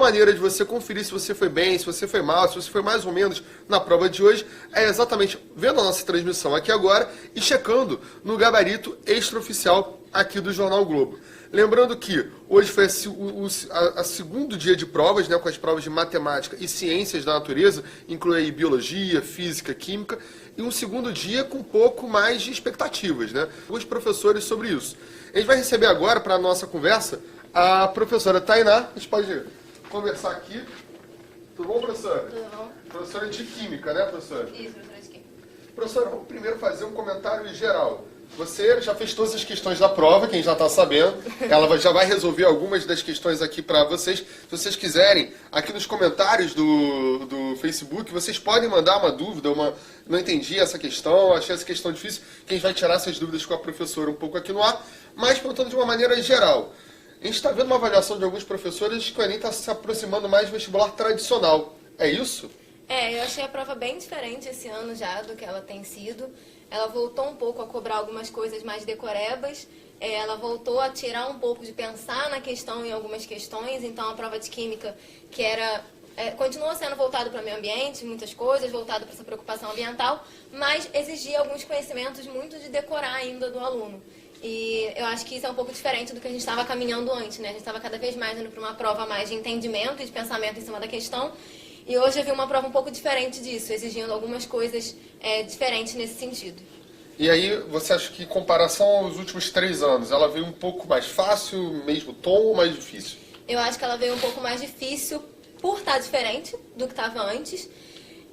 maneira de você conferir se você foi bem, se você foi mal, se você foi mais ou menos na prova de hoje, é exatamente vendo a nossa transmissão aqui agora e checando no gabarito extraoficial aqui do Jornal Globo. Lembrando que hoje foi a segundo dia de provas, né, com as provas de matemática e ciências da natureza, inclui aí biologia, física, química, e um segundo dia com um pouco mais de expectativas, né? Alguns professores sobre isso. A gente vai receber agora, para a nossa conversa, a professora Tainá. A gente pode conversar aqui. Tudo bom, professora? Tudo bom. Professora de Química, né, professora? Isso, professora de Química. Professora, vamos primeiro fazer um comentário geral. Você já fez todas as questões da prova, quem já está sabendo. Ela já vai resolver algumas das questões aqui para vocês. Se vocês quiserem, aqui nos comentários do Facebook, vocês podem mandar uma dúvida, não entendi essa questão, achei essa questão difícil, que a gente vai tirar essas dúvidas com a professora um pouco aqui no ar, mas perguntando de uma maneira geral. A gente está vendo uma avaliação de alguns professores que o Enem está se aproximando mais do vestibular tradicional. É isso? Eu achei a prova bem diferente esse ano já do que ela tem sido. Ela voltou um pouco a cobrar algumas coisas mais decorebas. Ela voltou a tirar um pouco de pensar na questão em algumas questões. Então, a prova de Química, que continua sendo voltado para o meio ambiente, muitas coisas, voltado para essa preocupação ambiental, mas exigia alguns conhecimentos muito de decorar ainda do aluno. E eu acho que isso é um pouco diferente do que a gente estava caminhando antes, né? A gente estava cada vez mais indo para uma prova mais de entendimento e de pensamento em cima da questão. E hoje eu vi uma prova um pouco diferente disso, exigindo algumas coisas diferentes nesse sentido. E aí, você acha que, em comparação aos últimos 3 anos, ela veio um pouco mais fácil, mesmo tom, ou mais difícil? Eu acho que ela veio um pouco mais difícil por estar diferente do que estava antes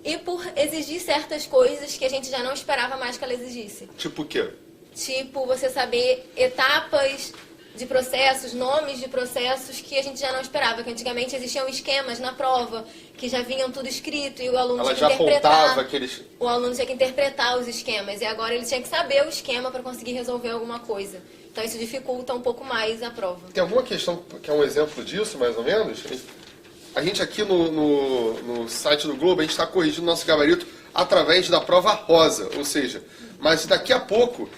e por exigir certas coisas que a gente já não esperava mais que ela exigisse. Tipo o quê? Tipo, você saber etapas de processos, nomes de processos que a gente já não esperava, que antigamente existiam esquemas na prova, que já vinham tudo escrito e o aluno tinha que interpretar. O aluno tinha que interpretar os esquemas e agora ele tinha que saber o esquema para conseguir resolver alguma coisa. Então isso dificulta um pouco mais a prova. Tem alguma questão que é um exemplo disso, mais ou menos? A gente aqui no site do Globo, a gente está corrigindo nosso gabarito através da prova rosa, ou seja, mas daqui a pouco,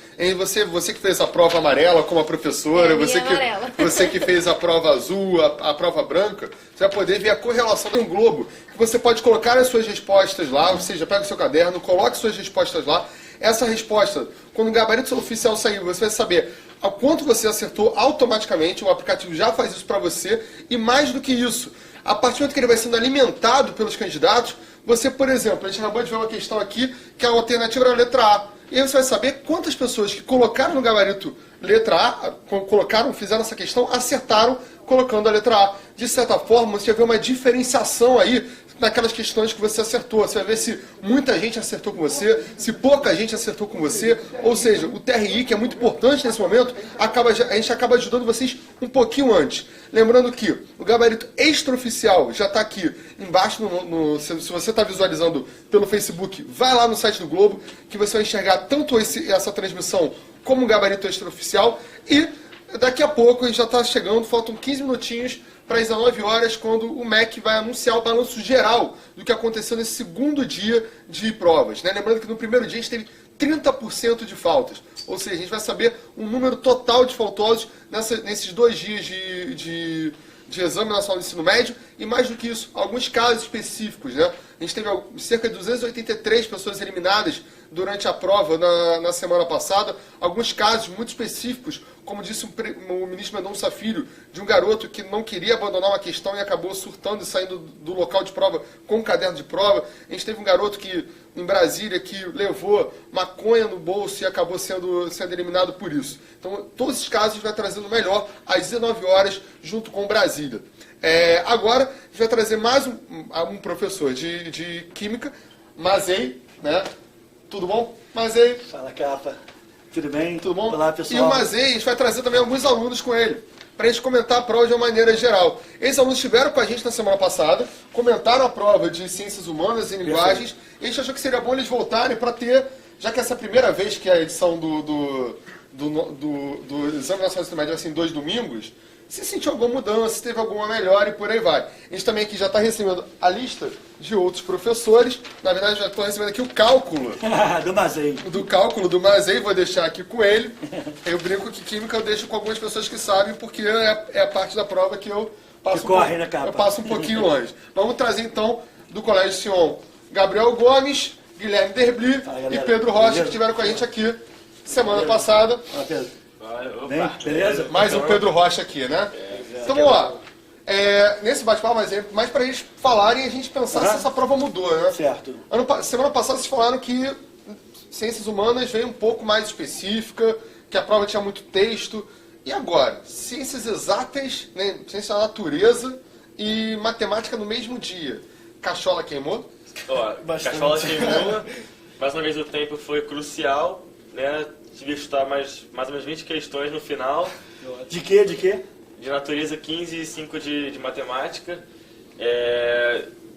você que fez a prova amarela como a professora, você que fez a prova azul, a prova branca, você vai poder ver a correlação do Globo, que você pode colocar as suas respostas lá, ou seja, pega o seu caderno, coloque suas respostas lá. Essa resposta, quando o gabarito oficial sair, você vai saber a quanto você acertou automaticamente, o aplicativo já faz isso para você, e mais do que isso, a partir do momento que ele vai sendo alimentado pelos candidatos, você, por exemplo, a gente acabou de ver uma questão aqui, que a alternativa era a letra A. E aí você vai saber quantas pessoas que colocaram no gabarito letra A, fizeram essa questão, acertaram colocando a letra A. De certa forma, você vai ver uma diferenciação aí naquelas questões que você acertou. Você vai ver se muita gente acertou com você, se pouca gente acertou com você. Ou seja, o TRI, que é muito importante nesse momento, a gente acaba ajudando vocês um pouquinho antes. Lembrando que o gabarito extraoficial já está aqui embaixo, se você está visualizando pelo Facebook, vai lá no site do Globo, que você vai enxergar tanto essa transmissão como o gabarito extraoficial. E daqui a pouco a gente já está chegando, faltam 15 minutinhos para as 19 horas, quando o MEC vai anunciar o balanço geral do que aconteceu nesse segundo dia de provas, né? Lembrando que no primeiro dia a gente teve 30% de faltas, ou seja, a gente vai saber o número total de faltosos nesses 2 dias de Exame Nacional do Ensino Médio, e mais do que isso, alguns casos específicos, né? A gente teve cerca de 283 pessoas eliminadas durante a prova na semana passada, alguns casos muito específicos, como disse o ministro Mendonça Filho, de um garoto que não queria abandonar uma questão e acabou surtando e saindo do local de prova com um caderno de prova. A gente teve um garoto em Brasília que levou maconha no bolso e acabou sendo eliminado por isso. Então, todos esses casos a gente vai trazendo melhor às 19 horas, junto com Brasília. Agora, a gente vai trazer mais um professor de Química, Mazei, né? Tudo bom? Mazei. Fala, Capa. Tudo bem? Tudo bom? Olá, pessoal. E o Mazei, a gente vai trazer também alguns alunos com ele, para a gente comentar a prova de uma maneira geral. Esses alunos estiveram com a gente na semana passada, comentaram a prova de Ciências Humanas e Linguagens, e a gente achou que seria bom eles voltarem para ter, já que essa é a primeira vez que a edição do Exame Nacional do Ensino Médio vai ser em 2 domingos, se sentiu alguma mudança, se teve alguma melhora e por aí vai. A gente também aqui já está recebendo a lista de outros professores. Na verdade, já estou recebendo aqui o cálculo do Mazei. Do cálculo do Mazei, vou deixar aqui com ele. Eu brinco que Química eu deixo com algumas pessoas que sabem, porque é a parte da prova que eu passo corre, né, capa? Eu passo um pouquinho longe. Vamos trazer, então, do Colégio Sion, Gabriel Gomes, Guilherme Derbli e Pedro Rocha, que estiveram com a gente aqui semana passada. Pedro. Bem, beleza? Mais um Pedro Rocha aqui, né? Então vamos lá. Nesse bate-papo, mais para eles falarem e a gente pensar se essa prova mudou, né? Certo. Semana passada vocês falaram que Ciências Humanas veio um pouco mais específica, que a prova tinha muito texto. E agora? Ciências Exatas, né? Ciência da Natureza e Matemática no mesmo dia. Cachola queimou? Ó, Cachola queimou, mais uma vez o tempo foi crucial, né? Tive que estudar mais ou menos 20 questões no final. De quê? De natureza 15 e 5 de matemática.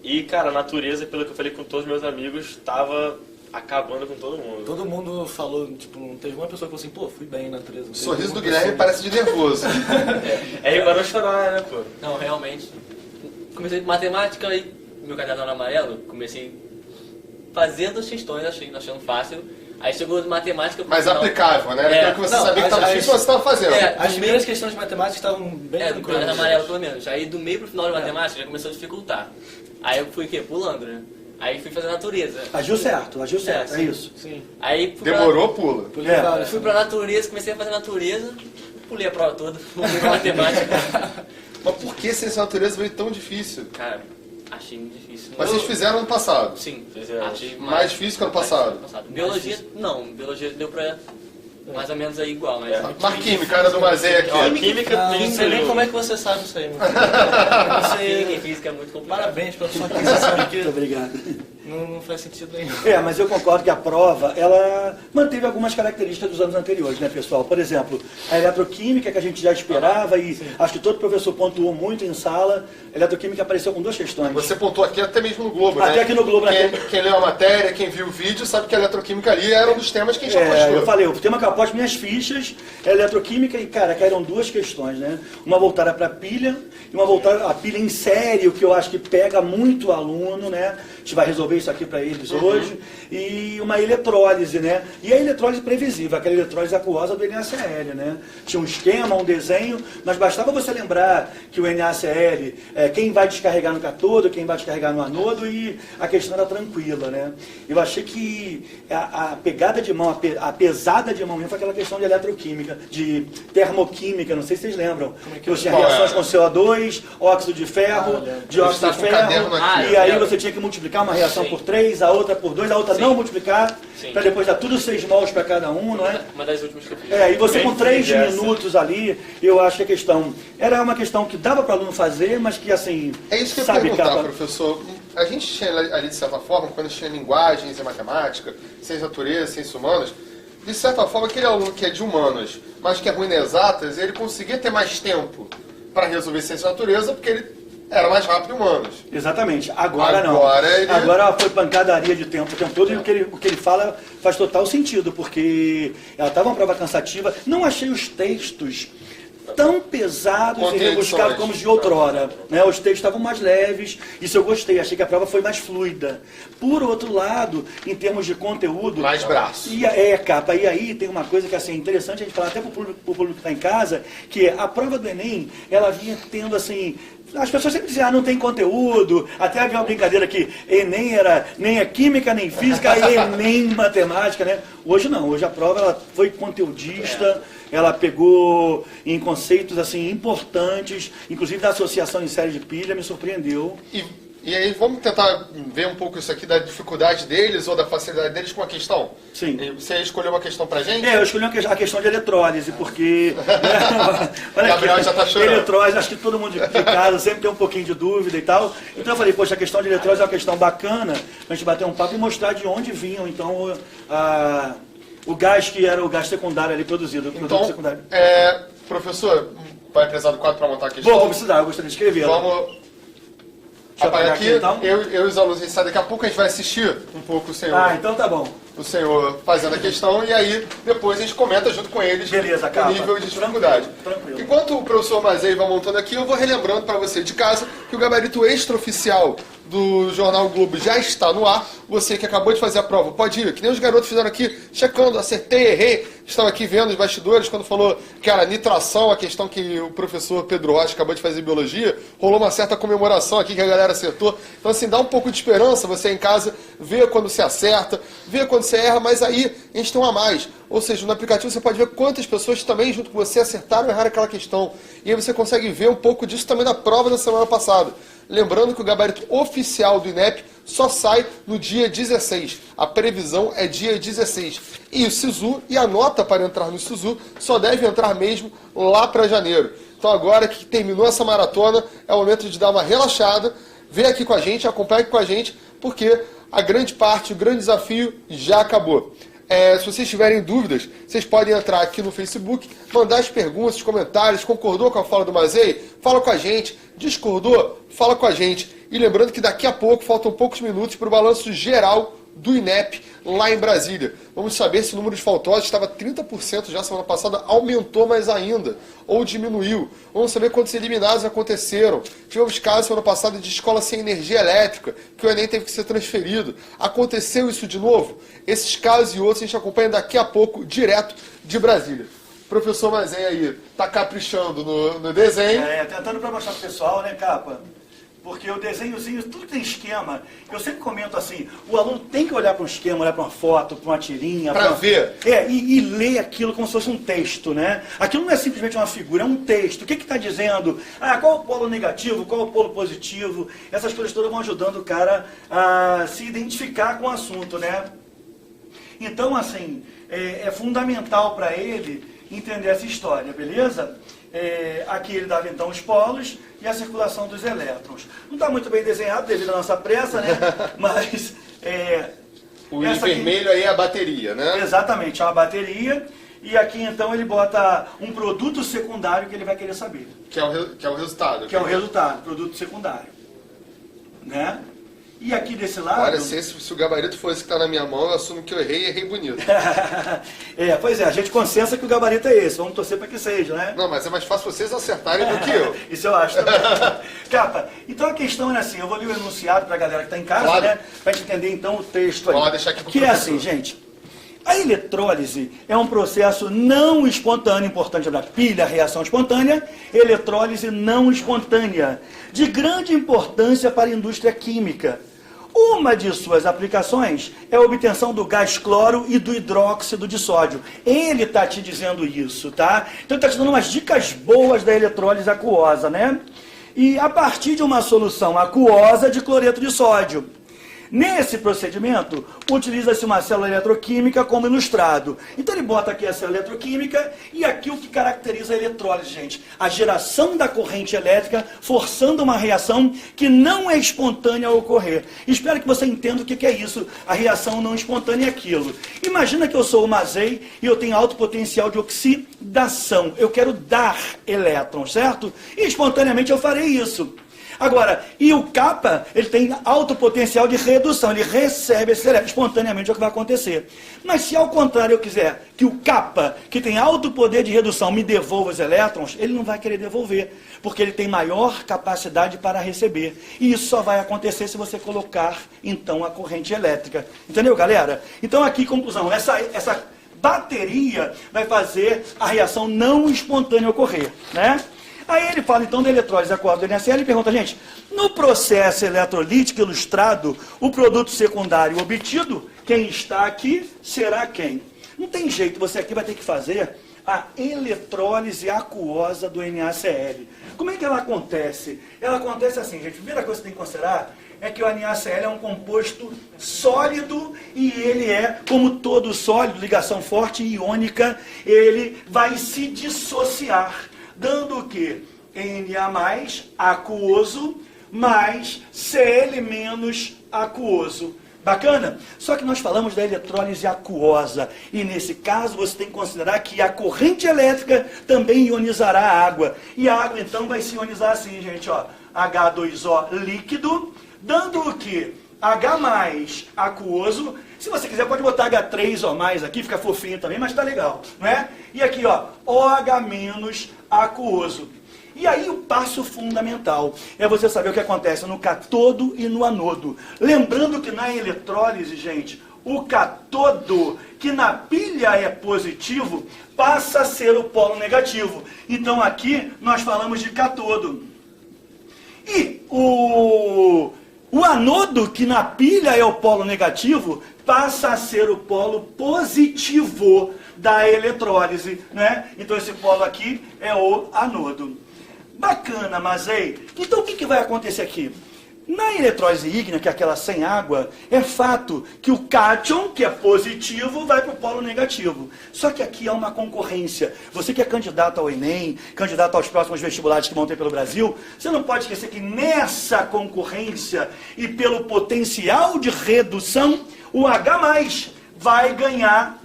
E, cara, a natureza, pelo que eu falei com todos os meus amigos, estava acabando com todo mundo. Todo mundo falou, tipo, não teve uma pessoa que falou assim, pô, fui bem na natureza. O sorriso do Guilherme parece de nervoso. Pra não chorar, né, pô? Não, realmente. Comecei com matemática e meu caderno era amarelo, comecei fazendo as questões, achando fácil. Aí chegou matemática... Mas aplicável, né? Aquilo que você sabia que estava difícil, você estava fazendo. As primeiras questões de matemática estavam bem do tranquilas. caderno amarelo pelo menos. Aí do meio pro final de matemática já começou a dificultar. Aí eu fui o quê? Pulando, né? Aí fui fazer natureza. Agiu certo, é isso. Sim. Aí fui Demorou, pula. Fui pra natureza, comecei a fazer natureza, pulei a prova toda, fui pra matemática. Mas por que Ciência da Natureza veio tão difícil? Cara, achei muito difícil. Mas vocês fizeram ano passado? Sim, Fizeram. achei Mais difícil que ano passado? Biologia, não. Biologia deu pra mais ou menos aí igual, mas... Mas Química, era do Mazei aqui. Ó, química Não tem... sei nem como é que você sabe isso aí, mano. Não sei. Química e física é muito complicado. Parabéns pela sua aquisição Muito aqui. obrigado. Não faz sentido nenhum. Mas eu concordo que a prova, ela manteve algumas características dos anos anteriores, né, pessoal? Por exemplo, a eletroquímica, que a gente já esperava, e acho que todo professor pontuou muito em sala, a eletroquímica apareceu com 2 questões. Você pontuou aqui até mesmo no Globo, né? Até aqui no Globo, né? Quem leu a matéria, quem viu o vídeo, sabe que a eletroquímica ali era um dos temas que a gente apostou. Eu falei, o tema que eu aposto minhas fichas é eletroquímica e, cara, caíram 2 questões, né? Uma voltada para pilha e uma voltada a pilha em série, que eu acho que pega muito o aluno, né? A gente vai resolver isso aqui para eles hoje. E uma eletrólise, né? E a eletrólise previsível, aquela eletrólise aquosa do NaCl, né? Tinha um esquema, um desenho, mas bastava você lembrar que o NaCl, quem vai descarregar no cátodo, quem vai descarregar no anodo, e a questão era tranquila, né? Eu achei que a pegada de mão, a pesada de mão mesmo foi aquela questão de eletroquímica, de termoquímica, não sei se vocês lembram, que você tinha reações com CO2, óxido de ferro, dióxido de ferro, e aí você tinha que multiplicar uma reação por 3, a outra por 2, a outra não multiplicar, para depois dar tudo 6 mols para cada um, não é? Uma das últimas que eu fiz. E você com 3 minutos ali, eu acho que a questão era uma questão que dava para o aluno fazer, mas que assim... É isso que eu ia sabe, perguntar, capa... professor. A gente tinha ali, de certa forma, quando a gente tinha linguagens e matemática, ciência da natureza, ciências humanas, de certa forma, aquele aluno que é de humanas, mas que é ruim nas exatas, ele conseguia ter mais tempo para resolver ciência da natureza, porque ele era mais rápido em humanas. Exatamente. Agora não. Ele... Agora foi pancadaria de tempo o tempo todo, e o que ele fala faz total sentido, porque ela estava uma prova cansativa. Não achei os textos tão pesados e rebuscados como os de outrora, né? Os textos estavam mais leves, isso eu gostei, achei que a prova foi mais fluida. Por outro lado, em termos de conteúdo... Mais braço. Capa, e aí tem uma coisa que assim, é interessante a gente falar até para o público que está em casa, que a prova do Enem, ela vinha tendo assim... As pessoas sempre diziam, não tem conteúdo, até havia uma brincadeira que Enem era nem a química, nem física, Enem matemática, né? Hoje não, hoje a prova ela foi conteudista, ela pegou em conceitos assim importantes, inclusive da associação em série de pilha, me surpreendeu. E aí vamos tentar ver um pouco isso aqui da dificuldade deles ou da facilidade deles com a questão? Sim. Você escolheu uma questão pra gente? Eu escolhi a questão de eletrólise, porque... olha Gabriel aqui, já tá chorando. Eletrólise, acho que todo mundo de casa sempre tem um pouquinho de dúvida e tal. Então eu falei, poxa, a questão de eletrólise é uma questão bacana, pra gente bater um papo e mostrar de onde vinham, então, o gás que era o gás secundário ali produzido, o produto secundário. Professor, vai precisar do quadro para montar a questão? Vou precisar, eu gostaria de escrever. Vamos apagar aqui, então? eu e os alunos, a gente sai daqui a pouco, a gente vai assistir um pouco o senhor. Então tá bom. o senhor fazendo a questão e aí depois a gente comenta junto com eles Beleza, o Capa. nível de dificuldade. Tranquilo. Enquanto o professor Mazei vai montando aqui, eu vou relembrando para você de casa que o gabarito extraoficial do Jornal Globo já está no ar. Você que acabou de fazer a prova pode ir, que nem os garotos fizeram aqui, checando, acertei, errei. Estava aqui vendo os bastidores quando falou que era nitração, a questão que o professor Pedro Rocha acabou de fazer em biologia, rolou uma certa comemoração aqui que a galera acertou. Então assim, dá um pouco de esperança você em casa, vê quando você acerta, vê quando você erra, mas aí a gente tem um a mais. Ou seja, no aplicativo você pode ver quantas pessoas também junto com você acertaram ou erraram aquela questão. E aí você consegue ver um pouco disso também na prova da semana passada. Lembrando que o gabarito oficial do INEP só sai no dia 16. A previsão é dia 16. E o SISU e a nota para entrar no SISU só deve entrar mesmo lá para janeiro. Então agora que terminou essa maratona, é o momento de dar uma relaxada, vem aqui com a gente, acompanhe com a gente, porque a grande parte, o grande desafio já acabou. Se vocês tiverem dúvidas, vocês podem entrar aqui no Facebook, mandar as perguntas, os comentários, concordou com a fala do Mazei? Fala com a gente. Discordou? Fala com a gente. E lembrando que daqui a pouco, faltam poucos minutos para o balanço geral do INEP lá em Brasília. Vamos saber se o número de faltosos estava 30% já semana passada, aumentou mais ainda, ou diminuiu. Vamos saber quantos eliminados aconteceram. Tivemos casos semana passada de escola sem energia elétrica, que o Enem teve que ser transferido. Aconteceu isso de novo? Esses casos e outros a gente acompanha daqui a pouco, direto de Brasília. O professor Mazei aí tá caprichando no desenho. Tentando para mostrar pro pessoal, né, Capa? Porque o desenhozinho, tudo tem esquema. Eu sempre comento assim, o aluno tem que olhar para um esquema, olhar para uma foto, para uma tirinha. Para ver. E ler aquilo como se fosse um texto, né? Aquilo não é simplesmente uma figura, é um texto. O que está dizendo? Qual o polo negativo, qual o polo positivo? Essas coisas todas vão ajudando o cara a se identificar com o assunto, né? Então, assim, é fundamental para ele entender essa história, beleza? Aqui ele dava então os polos e a circulação dos elétrons. Não está muito bem desenhado devido à nossa pressa, né? Mas o vermelho aí é a bateria, né? Exatamente, é uma bateria. E aqui então ele bota um produto secundário que ele vai querer saber. Que é o resultado. Que é o resultado, produto secundário. Né? E aqui desse lado... Olha, se o gabarito fosse que está na minha mão, eu assumo que eu errei bonito. Pois é, a gente consensa que o gabarito é esse. Vamos torcer para que seja, né? Não, mas é mais fácil vocês acertarem do que eu. Isso eu acho também. Capa, então a questão é assim, eu vou ler o enunciado para a galera que está em casa, claro, né? Para a gente entender então o texto aí. Vamos deixar aqui pro que professor. É assim, gente. A eletrólise é um processo não espontâneo, importante da pilha, reação espontânea, eletrólise não espontânea, de grande importância para a indústria química. Uma de suas aplicações é a obtenção do gás cloro e do hidróxido de sódio. Ele está te dizendo isso, tá? Então ele está te dando umas dicas boas da eletrólise aquosa, né? E a partir de uma solução aquosa de cloreto de sódio. Nesse procedimento, utiliza-se uma célula eletroquímica como ilustrado. Então ele bota aqui a célula eletroquímica e aqui o que caracteriza a eletrólise, gente. A geração da corrente elétrica forçando uma reação que não é espontânea a ocorrer. Espero que você entenda o que é isso. A reação não espontânea é aquilo. Imagina que eu sou o Mazei e eu tenho alto potencial de oxidação. Eu quero dar elétrons, certo? E espontaneamente eu farei isso. Agora, e o Capa, ele tem alto potencial de redução, ele recebe esse elétron, espontaneamente é o que vai acontecer. Mas se ao contrário eu quiser que o Capa, que tem alto poder de redução, me devolva os elétrons, ele não vai querer devolver, porque ele tem maior capacidade para receber. E isso só vai acontecer se você colocar, então, a corrente elétrica. Entendeu, galera? Então aqui, conclusão, essa bateria vai fazer a reação não espontânea ocorrer, né? Aí ele fala então da eletrólise aquosa do NaCl e pergunta, gente, no processo eletrolítico ilustrado, o produto secundário obtido, quem está aqui será quem? Não tem jeito, você aqui vai ter que fazer a eletrólise aquosa do NaCl. Como é que ela acontece? Ela acontece assim, gente, a primeira coisa que você tem que considerar é que o NaCl é um composto sólido e ele é, como todo sólido, ligação forte e iônica, ele vai se dissociar. Dando o quê? Na aquoso, mais Cl menos aquoso. Bacana? Só que nós falamos da eletrólise aquosa. E nesse caso você tem que considerar que a corrente elétrica também ionizará a água. E a água então vai se ionizar assim, gente, ó. H2O líquido, dando o quê? H+ aquoso. Se você quiser, pode botar H3 ou mais aqui, fica fofinho também, mas tá legal, não é? E aqui, ó, OH- aquoso. E aí o passo fundamental é você saber o que acontece no catodo e no anodo. Lembrando que na eletrólise, gente, o catodo, que na pilha é positivo, passa a ser o polo negativo. Então aqui nós falamos de catodo. E o anodo, que na pilha é o polo negativo, passa a ser o polo positivo da eletrólise, né? Então esse polo aqui é o anodo. Bacana, mas aí, então o que vai acontecer aqui? Na eletrólise ígnea, que é aquela sem água, é fato que o cátion, que é positivo, vai para o polo negativo. Só que aqui há uma concorrência. Você que é candidato ao Enem, candidato aos próximos vestibulares que vão ter pelo Brasil, você não pode esquecer que nessa concorrência e pelo potencial de redução, o H+ vai ganhar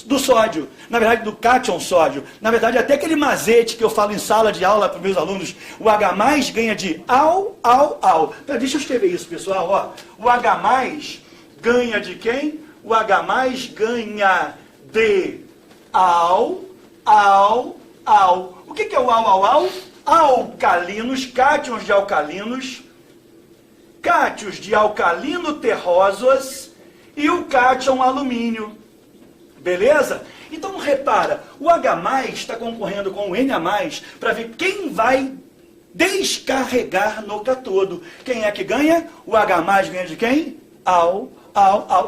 do sódio, na verdade do cátion sódio, na verdade até aquele mazete que eu falo em sala de aula para os meus alunos, o H+ ganha de ao. Deixa eu escrever isso, pessoal, ó. O H+ ganha de quem? O H+ ganha de ao. O que é o ao? Alcalinos, cátions de alcalinos, cátions de alcalino terrosos e o cátion alumínio. Beleza? Então repara, o H+ está concorrendo com o Na+ para ver quem vai descarregar no catodo. Quem é que ganha? O H+ ganha de quem? Ao.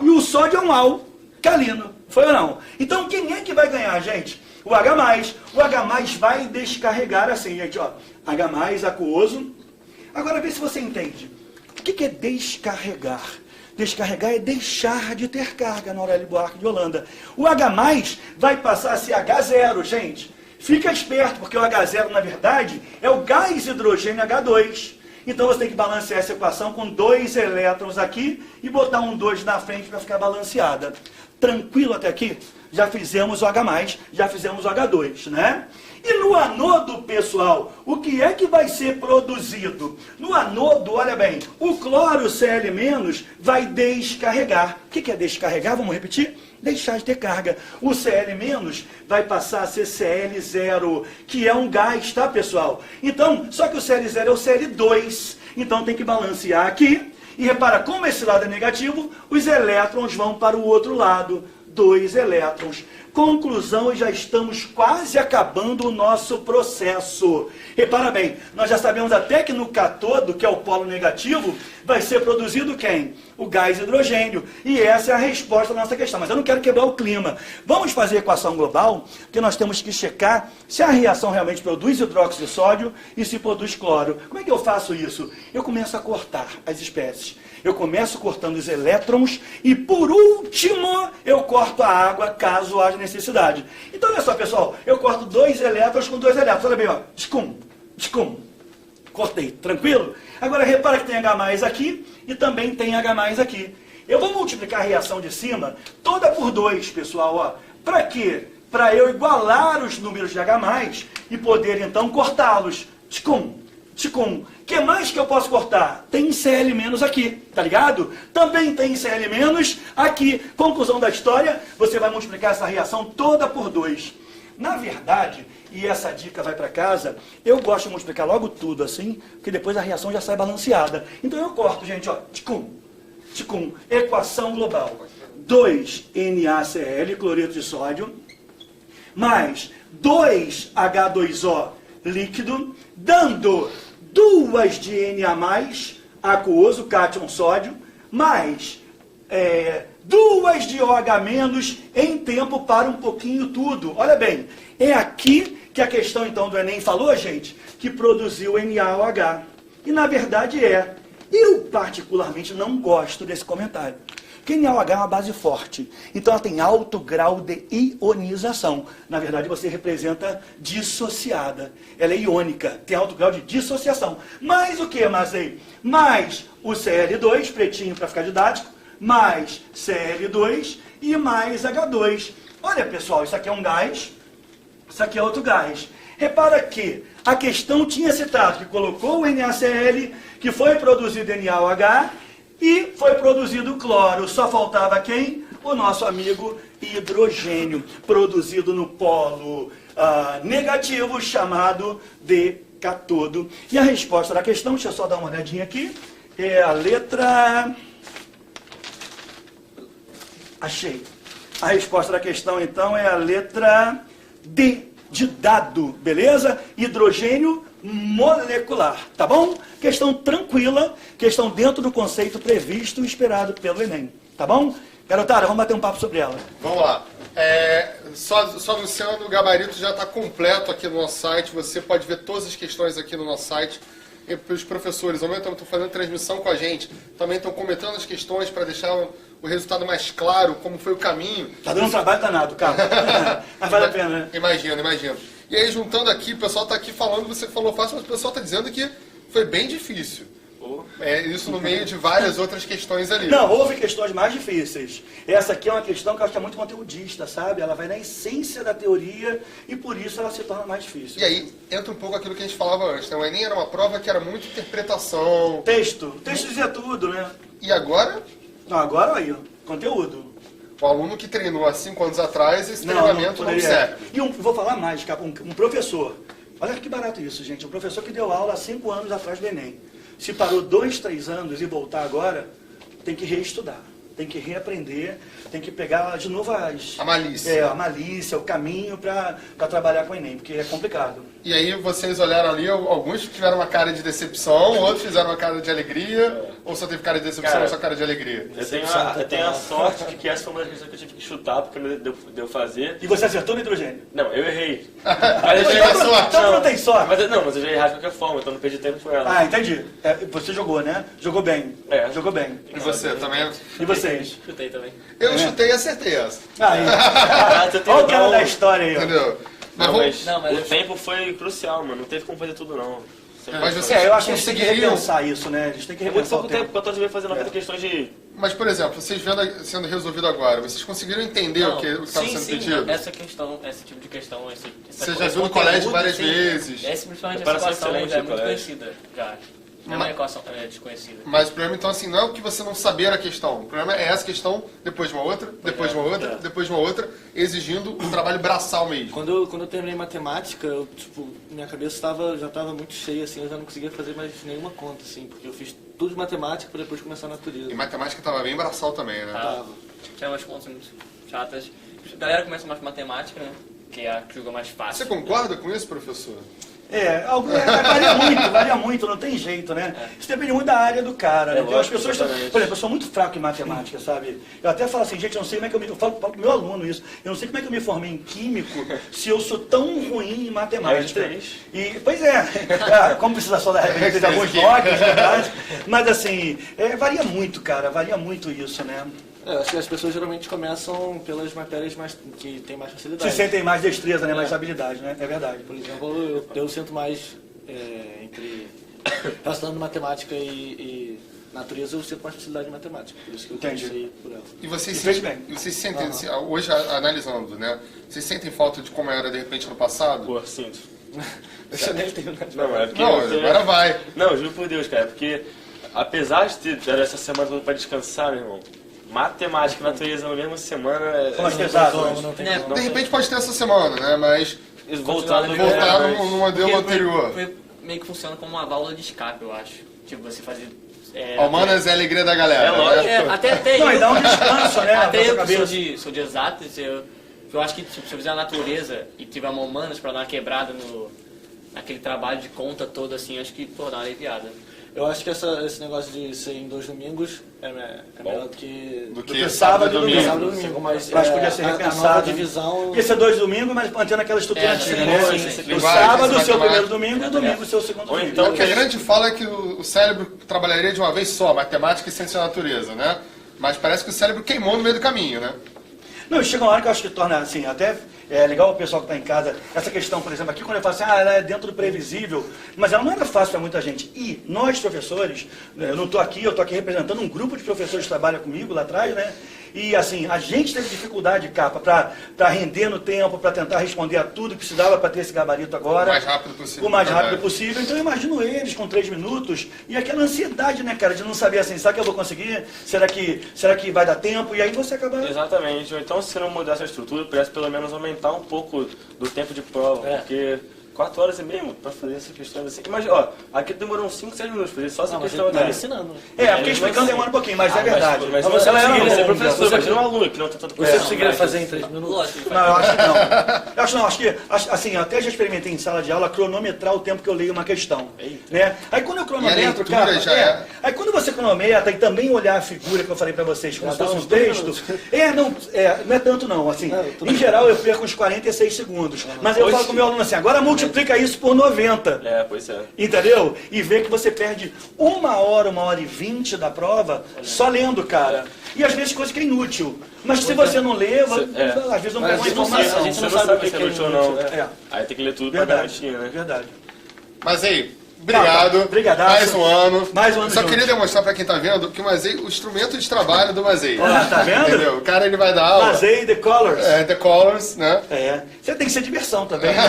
E o sódio é um alcalino. Foi ou não? Então quem é que vai ganhar, gente? O H+. O H+ vai descarregar assim, gente, ó. H+ aquoso. Agora vê se você entende. O que é descarregar? Descarregar é deixar de ter carga na Aurélio Buarque de Holanda. O H+ vai passar a ser H0, gente. Fica esperto, porque o H0, na verdade, é o gás hidrogênio H2. Então você tem que balancear essa equação com 2 elétrons aqui e botar um 2 na frente para ficar balanceada. Tranquilo até aqui? Já fizemos o H+, já fizemos o H2, né? E no anodo, pessoal, o que é que vai ser produzido? No anodo, olha bem, o cloro Cl- vai descarregar. O que é descarregar? Vamos repetir? Deixar de ter carga. O Cl- vai passar a ser Cl0, que é um gás, tá, pessoal? Então, só que o Cl0 é o Cl2. Então tem que balancear aqui. E repara, como esse lado é negativo, os elétrons vão para o outro lado. 2 elétrons. Conclusão, já estamos quase acabando o nosso processo. Repara bem, nós já sabemos até que no catodo, que é o polo negativo, vai ser produzido quem? O gás hidrogênio. E essa é a resposta da nossa questão. Mas eu não quero quebrar o clima. Vamos fazer a equação global, porque nós temos que checar se a reação realmente produz hidróxido de sódio e se produz cloro. Como é que eu faço isso? Eu começo a cortar as espécies. Eu começo cortando os elétrons e, por último, eu corto a água, caso haja necessidade. Então, olha só, pessoal, eu corto 2 elétrons com 2 elétrons. Olha bem, ó. Tchum. Cortei. Tranquilo? Agora, repara que tem H+ aqui e também tem H+ aqui. Eu vou multiplicar a reação de cima toda por 2, pessoal, ó. Para quê? Para eu igualar os números de H+ e poder, então, cortá-los. Tchum. O que mais que eu posso cortar? Tem Cl- aqui, tá ligado? Também tem Cl- aqui. Conclusão da história, você vai multiplicar essa reação toda por 2. Na verdade, e essa dica vai para casa, eu gosto de multiplicar logo tudo assim, porque depois a reação já sai balanceada. Então eu corto, gente, ó. Tchum. Equação global. 2NaCl, cloreto de sódio, mais 2H2O líquido, dando 2 de Na+, aquoso, cátion sódio, mais 2 de OH- em tempo para um pouquinho tudo. Olha bem, é aqui que a questão então do Enem falou, gente, que produziu NaOH. E na verdade é. Eu particularmente não gosto desse comentário. Porque NaOH é uma base forte, então ela tem alto grau de ionização. Na verdade, você representa dissociada. Ela é iônica, tem alto grau de dissociação. Mais o que, Mazei? Mais o Cl2, pretinho para ficar didático, mais Cl2 e mais H2. Olha, pessoal, isso aqui é um gás, isso aqui é outro gás. Repara que a questão tinha citado que colocou o NaCl, que foi produzido NaOH, E foi produzido cloro. Só faltava quem? O nosso amigo hidrogênio, produzido no polo negativo, chamado de cátodo. E a resposta da questão, deixa eu só dar uma olhadinha aqui, é a letra... Achei. A resposta da questão, então, é a letra D, de dado, beleza? Hidrogênio molecular, tá bom? Questão tranquila, questão dentro do conceito previsto e esperado pelo Enem, tá bom? Garotada, vamos bater um papo sobre ela. Vamos lá. Só anunciando, o gabarito já está completo aqui no nosso site. Você pode ver todas as questões aqui no nosso site. E os professores, ao mesmo tempo, estão fazendo transmissão com a gente. Também estão comentando as questões para deixar o resultado mais claro, como foi o caminho. Tá dando um trabalho danado, cara. Mas vale a pena, né? Imagino. E aí, juntando aqui, o pessoal está aqui falando, você falou fácil, mas o pessoal está dizendo que foi bem difícil. Isso no meio de várias outras questões ali. Não, houve questões mais difíceis. Essa aqui é uma questão que eu acho que é muito conteudista, sabe? Ela vai na essência da teoria e por isso ela se torna mais difícil. E aí, entra um pouco aquilo que a gente falava antes, né? O Enem era uma prova que era muito interpretação. Texto dizia tudo, né? E agora, Não, agora aí, ó, conteúdo. o aluno que treinou há 5 anos atrás, esse treinamento não serve. E vou falar mais, cara, um professor. Olha que barato isso, gente. Um professor que deu aula há 5 anos atrás do Enem. Se parou 2, 3 anos e voltar agora, tem que reestudar, tem que reaprender, tem que pegar de novo a malícia, o caminho para trabalhar com o Enem, porque é complicado. E aí vocês olharam ali, alguns tiveram uma cara de decepção, outros fizeram uma cara de alegria, ou só teve cara de decepção ou só cara de alegria? Eu tenho a sorte de que essa foi uma das questões que eu tive que chutar, porque não deu fazer. E você acertou no hidrogênio? Não, eu errei. Mas eu tive sorte. Então não tem sorte. Mas eu já errei de qualquer forma, então não perdi tempo com ela. Ah, entendi. Você jogou, né? Jogou bem. Jogou bem. E você também? E vocês? Chutei também. Eu chutei e acertei essa. Aí. Olha o cara da história aí, ó. Entendeu? Mas Não, mas o tempo foi crucial, mano. Não teve como fazer tudo, não. Mas você Eu acho que eles têm que conseguiriam... repensar isso, né? Eles têm que É muito repensar o pouco tempo, tempo. porque eu tô devendo fazer 90 questões de... Mas, por exemplo, vocês vendo sendo resolvido agora, vocês conseguiram entender o que estava sendo pedido? Esse tipo de questão, Você já viu no colégio várias vezes. Essa, principalmente, Preparação essa equação excelente já é no muito colégio. conhecida, já. Não é uma equação desconhecida. Mas o problema, então, assim, não é o que você não saber a questão. O problema é essa questão, depois de uma outra, depois de uma outra, depois de uma outra, exigindo um trabalho braçal mesmo. Quando eu terminei matemática, minha cabeça já estava muito cheia, assim, eu já não conseguia fazer mais nenhuma conta, assim, porque eu fiz tudo de matemática para depois começar a natureza. E matemática estava bem braçal também, né? Tava. Tinha umas contas muito chatas. A galera começa mais matemática, né? Que é a que julga mais fácil. Você concorda com isso, professor? Varia muito, não tem jeito, né? Isso depende muito da área do cara, né? Tem as pessoas, por exemplo, eu sou muito fraco em matemática, sabe? Eu até falo assim, gente, eu não sei como é que eu falo pro meu aluno isso, eu não sei como é que eu me formei em químico se eu sou tão ruim em matemática. Pois é, como precisa só da referência de alguns blogs, verdade? Mas assim, varia muito, cara, varia muito isso, né? Acho que as pessoas geralmente começam pelas matérias que tem mais facilidade. Se sentem mais destreza, né? Mais habilidade, né? É verdade. Por exemplo, eu sinto mais relacionando matemática e natureza, eu sinto mais facilidade em matemática. Por isso que eu comecei por ela. E vocês fez bem. sentem, hoje analisando, né? Vocês sentem falta de como era de repente no passado? Pô, sinto. Eu nem tenho nada. Não, é porque... Não, agora vai. Não, juro por Deus, cara, porque apesar de ter essa semana toda pra descansar, meu irmão, matemática e natureza na mesma semana... São mais pesadas. De repente pode ter essa semana, né? Mas voltar no modelo anterior. Meio que funciona como uma válvula de escape, eu acho. Tipo, você fazer... Humanas é a alegria da galera. É lógico. Até Não, e dá um descanso, né? Até eu na que cabeça. sou de exatas, eu acho que tipo, se eu fizer a natureza e tiver uma humanas pra dar uma quebrada naquele trabalho de conta todo, assim, acho que, pô, dá uma aliviada. Eu acho que esse negócio de ser em 2 domingos é melhor do que sábado e domingo. Sábado e domingo, mas Mas podia ser a nova repensado. divisão... Podia ser 2 domingos, mas mantendo aquela estrutura antiga, né? sim. O sábado, o seu Linguagem, primeiro domingo, e o domingo, o seu segundo Ou domingo. então, O que a grande fala é que o cérebro trabalharia de uma vez só, matemática e ciência da natureza, né? Mas parece que o cérebro queimou no meio do caminho, né? Não, chega uma hora que eu acho que torna, assim, até É legal o pessoal que está em casa, essa questão, por exemplo, aqui quando eu falo assim, ela é dentro do previsível, mas ela não era fácil para muita gente. E nós, professores, eu não estou aqui, eu estou aqui representando um grupo de professores que trabalha comigo lá atrás, né? E assim, a gente teve dificuldade, Capa, para render no tempo, para tentar responder a tudo que precisava para ter esse gabarito agora. O mais rápido possível. O mais rápido possível. Então eu imagino eles com 3 minutos e aquela ansiedade, né, cara, de não saber assim, será que eu vou conseguir? Será que vai dar tempo? E aí você acaba... Exatamente. Ou então, se não mudar essa estrutura, parece pelo menos aumentar um pouco do tempo de prova, porque 4 horas e meia para fazer essas questões assim. Imagina, ó, aqui demorou uns 5, 6 minutos fazer só essa questão Ele tá aqui. ensinando. porque explicando demora um pouquinho, mas é verdade. Mas Mas você ela conseguiria ser ser professor, professor, imagina um aluno que não tá tanto Você conseguiria fazer em 3 minutos? Lógico. Não, eu acho que não. Eu acho não, acho que, assim, eu até já experimentei em sala de aula cronometrar o tempo que eu leio uma questão. Né? Aí quando eu cronometro, E a leitura já é. Aí quando você cronometra e também olhar a figura que eu falei pra vocês, como se fosse um texto, não é tanto não, assim, em geral eu perco uns 46 segundos. Mas eu falo com o meu aluno assim, agora multiplica isso por 90. Pois é. Entendeu? E vê que você perde 1 hora, 1h20 da prova só lendo, cara. E às vezes coisa que é inútil. Mas se você não lê, às vezes não pega uma informação. A gente não sabe o que é inútil ou não. É. Aí tem que ler tudo pra garantir, né? Verdade. Mas aí, obrigado. Brigadaço. Mais um ano. Mais um ano Só juntos. queria demonstrar pra quem tá vendo que o Mazei, o instrumento de trabalho do Mazei. Olha, tá vendo? Entendeu? O cara, ele vai dar aula. Mazei The Colors. The Colors, né? Você tem que ser diversão também, né?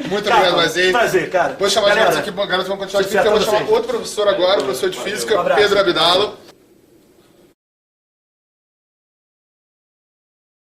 Muito obrigado, Mazei. Prazer, cara. Vou chamar os Galera, garotos aqui, garotos vão continuar aqui, sucesso porque eu vou pra chamar vocês. outro professor agora, professor de física, Um abraço. Pedro Abdalo.